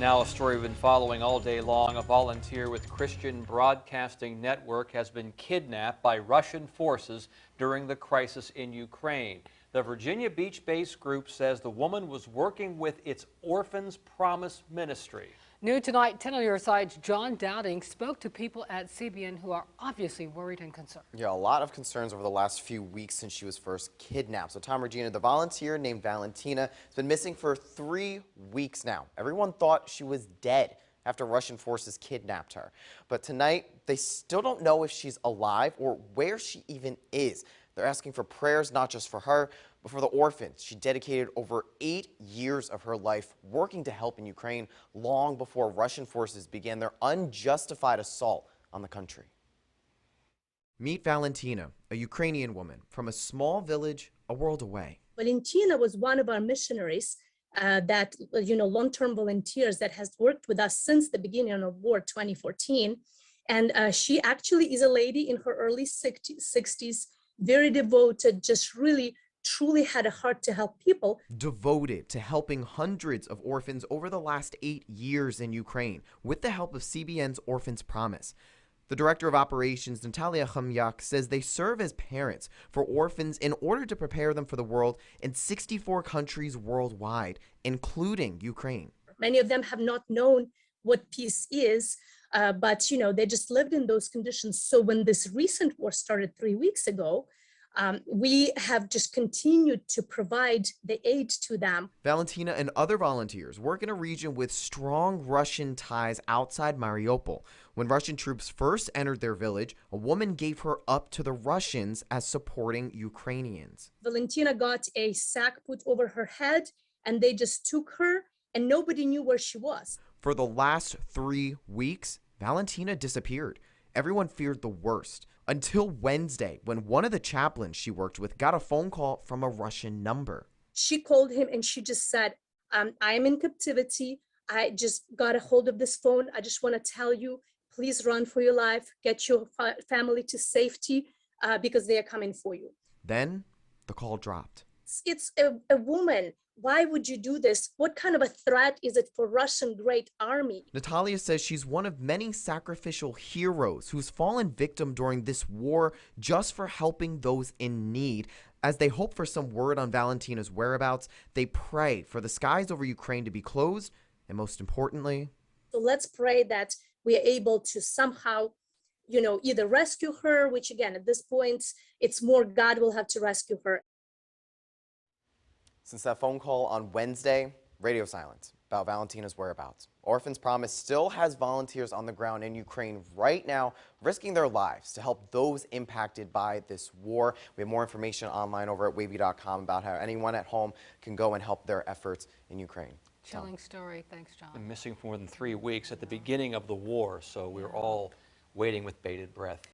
Now, a story we've been following all day long. A volunteer with Christian Broadcasting Network has been kidnapped by Russian forces during the crisis in Ukraine. The Virginia Beach-based group says the woman was working with its Orphans Promise ministry. New tonight, 10 on your side's John Dowding spoke to people at CBN who are obviously worried and concerned. Yeah, a lot of concerns over the last few weeks since she was first kidnapped. So Tom, Regina, the volunteer named Valentina has been missing for 3 weeks now. Everyone thought she was dead after Russian forces kidnapped her. But tonight, they still don't know if she's alive or where she even is. They're asking for prayers, not just for her, but for the orphans. She dedicated over 8 years of her life working to help in Ukraine long before Russian forces began their unjustified assault on the country. Meet Valentina, a Ukrainian woman from a small village a world away. Valentina was one of our missionaries long-term volunteers that has worked with us since the beginning of war 2014. And she actually is a lady in her early 60s, very devoted, just really truly had a heart to help people. Devoted to helping hundreds of orphans over the last 8 years in Ukraine with the help of CBN's Orphans Promise. The director of operations, Natalia Khamyak, says they serve as parents for orphans in order to prepare them for the world in 64 countries worldwide, including Ukraine. Many of them have not known what peace is, but they just lived in those conditions. So when this recent war started 3 weeks ago, we have just continued to provide the aid to them. Valentina and other volunteers work in a region with strong Russian ties outside Mariupol. When Russian troops first entered their village, a woman gave her up to the Russians as supporting Ukrainians. Valentina got a sack put over her head, and they just took her, and nobody knew where she was. For the last 3 weeks, Valentina disappeared. Everyone feared the worst until Wednesday, when one of the chaplains she worked with got a phone call from a Russian number. She called him and she just said, I am in captivity. I just got a hold of this phone. I just want to tell you, please run for your life. Get your family to safety because they are coming for you. Then the call dropped. It's a woman. Why would you do this? What kind of a threat is it for Russian great army? Natalia says she's one of many sacrificial heroes who's fallen victim during this war just for helping those in need. As they hope for some word on Valentina's whereabouts, they pray for the skies over Ukraine to be closed, and most importantly, so let's pray that we are able to somehow, either rescue her, which again, at this point, it's more God will have to rescue her. Since that phone call on Wednesday, radio silence about Valentina's whereabouts. Orphans Promise still has volunteers on the ground in Ukraine right now, risking their lives to help those impacted by this war. We have more information online over at wavy.com about how anyone at home can go and help their efforts in Ukraine. Chilling story. Thanks, John. Been missing for more than 3 weeks at the beginning of the war, so we're all waiting with bated breath.